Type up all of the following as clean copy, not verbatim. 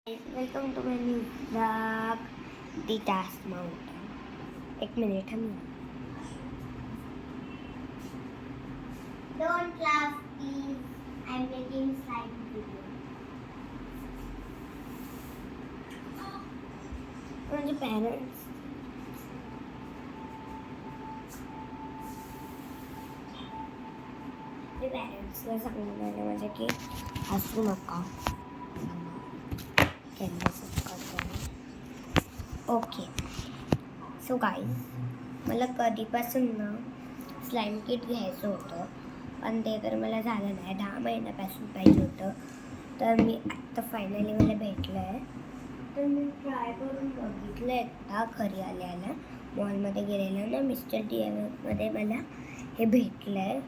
Welcome to my new vlog, The Task Mountain. एक minute hmm Don't laugh, please. I'm making slime video. माझे parents पेरेंट्सला सांगून आले माझे की हसू नका. ओके सो गाईज, मला कधीपासून ना स्लाईम किट घ्यायचं होतं, पण ते तर मला झालं नाही. 10 महिन्यापासून पाहिजे होतं, तर मी आत्ता फायनली मला भेटलं आहे. तर मी ट्राय करून बघितलं एकदा घरी आल्याला मॉलमध्ये गेलेलं ना मिस्टर DIYमध्ये मला हे भेटलं आहे.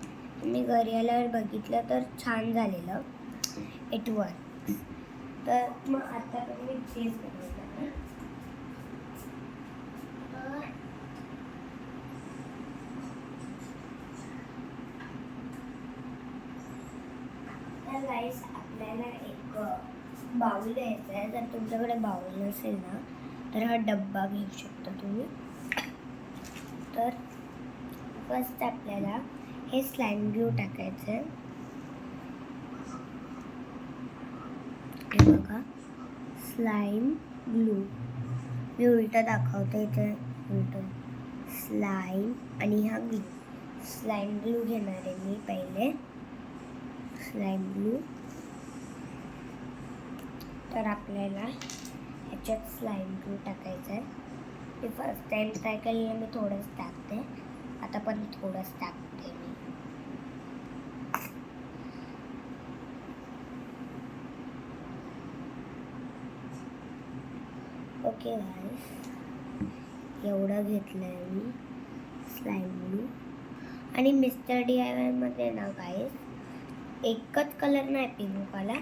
मी घरी आल्यावर बघितलं तर छान झालेलं, इट वर्क्स. तर मग आता पण मी तेच बनवलं आहे. तर गाईस, आपल्याला एक बाउल घ्यायचा आहे. जर तुमच्याकडे बाउल नसेल ना तर हा डब्बा घेऊ शकता तुम्ही. तर फर्स्ट आपल्याला हे स्लाईम ग्लू टाकायचं आहे. हे बघा, स्लाईम ग्लू. मी उलटं दाखवते, इथे उलटं स्लाईम आणि हा ग्लू. स्लाईम ग्लू घेणार आहे मी पहिले. Slime glue. तर आपल्याला ह्याच्यात स्लाईम ग्लू टाकायचं आहे. मी फर्स्ट टाईम ट्राय केलेलं मी थोडंच टाकते, आता पण थोडंच टाकते मी. ओके गाईस, एवढं घेतलं आहे मी स्लाईम ग्लू. आणि मिस्टर DIYमध्ये ना गाईस एकच कलर नाही पिंकवाला,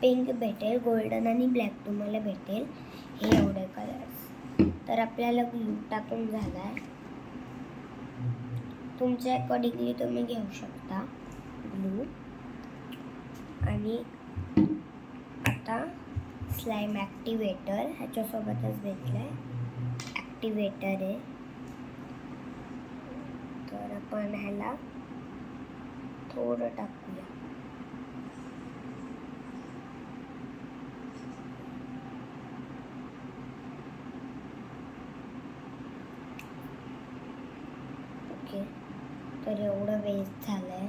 पिंक भेटेल, गोल्डन आणि ब्लॅक तुम्हाला भेटेल, हे एवढे कलर्स. तर आपल्याला ग्लू टाकून झाला आहे. तुमच्या अकॉर्डिंगली तुम्ही घेऊ शकता ग्लू. आणि आता स्लाईम ॲक्टिवेटर ह्याच्यासोबतच भेटलं आहे. ॲक्टिवेटर आहे. तर आपण ह्याला थोडं टाकूया. ओके, तर एवढं वेस्ट झालं आहे.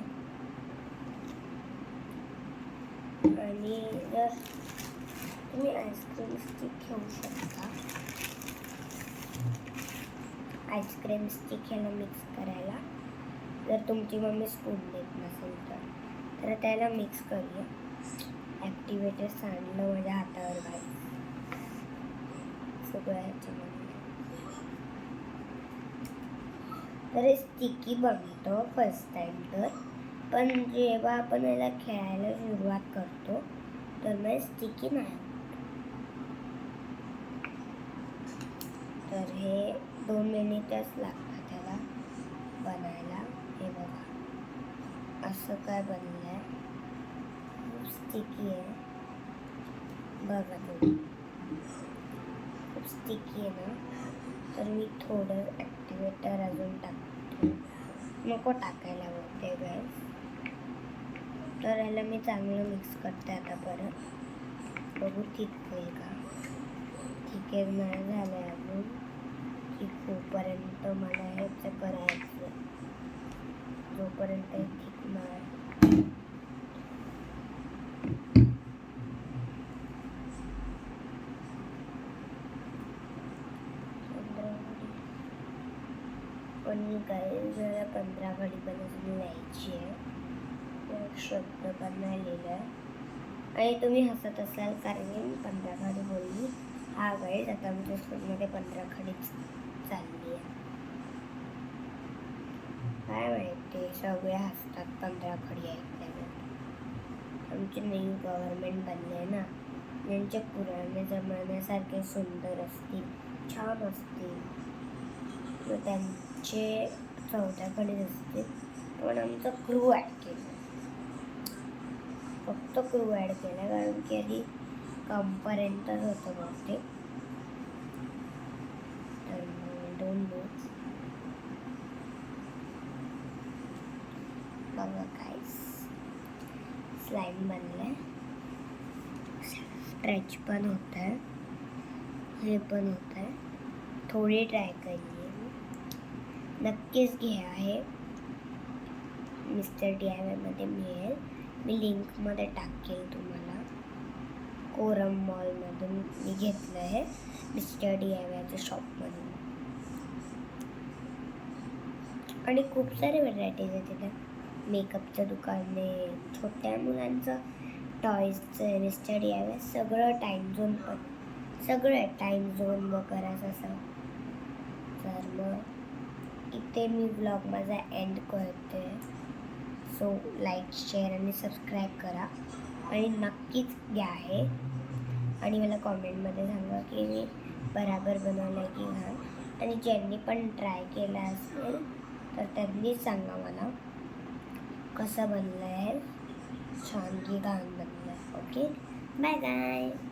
आणि जर तुम्ही आईस्क्रीम स्टिक घेऊ शकता. आईस्क्रीम स्टिक ह्याला मिक्स करायला, जर तुमची मम्मी स्पून देत नसेल तर त्याला मिक्स करूया. ॲक्टिवेटर सांडलं माझ्या हातावर बाई सगळं ह्याच्यामध्ये. तर हे स्टिकी बनतो फर्स्ट टाईम, तर पण जेव्हा आपण याला खेळायला सुरुवात करतो तर मग स्टिकी नाही. तर हे 2 मिनिटच लागतात त्याला बनायला. हे बघा असं काय बनलं आहे, खूप स्टिकी आहे. बघा तुम्ही, खूप स्टिकी आहे ना. तर मी थोडं ॲक्टिवेटर अजून टाकतो, नको टाकायला बोलते गाईस. तर याला मी चांगलं मिक्स करते आता परत. बघू ठीक होईल का. ठीक आहे, नाही झालं आहे अजून. ठीक होईपर्यंत मला ह्याचं करायचं, जोपर्यंत ठीक नाही. पण काही जरा 15 घडी पण अजून लिहायची आहे. शब्द पण नाही लिहिला आहे. आणि तुम्ही हसत असाल कारण की मी 15 घडी बोलली. हा गाईज, आता आमच्या स्कूलमध्ये 15 घडीच चालली आहे. काय माहिती, सगळे हसतात 15 घडी ऐकल्यानंतर. आमची न्यू गव्हर्नमेंट बनली आहे ना, त्यांचे पुराणे जमान्यासारखे सुंदर असतील, छान असतील, मग त्यांचे 14 घडीच असतील. पण आमचं क्रू ॲड केलं, फक्त क्रू ॲड केला, कारण की आधी कमपर्यंतच होतं बहुतेक. तर दोन लूज बघा काय स्लाईम बनलंय. स्ट्रेच पण होत आहे, हे पण होत आहे. थोडी ट्राय केली नक्कीच घ्या. हे मिस्टर DIY मध्ये मिळेल. मी लिंकमध्ये टाकेल तुम्हाला. कोरम मॉलमधून मी घेतलं आहे, मिस्टर DIYच्या शॉपमधून. आणि खूप सारे व्हरायटीज आहेत तिथे. मेकअपचं दुकान आहे, छोट्या मुलांचं टॉयजचं आहे, मिस्टर DIY. सगळं टाईम झोन पण सगळं आहे, टाईम झोन वगैरे असं. तर मग इथे मी ब्लॉग माझा एंड करते. सो लाईक, शेअर आणि सबस्क्राईब करा आणि नक्कीच घ्या हे. आणि मला कॉमेंटमध्ये सांगा की मी बरोबर बनवलं आहे की घाण. आणि ज्यांनी पण ट्राय केलं असेल तर त्यांनीच सांगा मला कसं बनलं आहे, छान की घाण बनलं आहे. Okay, bye bye.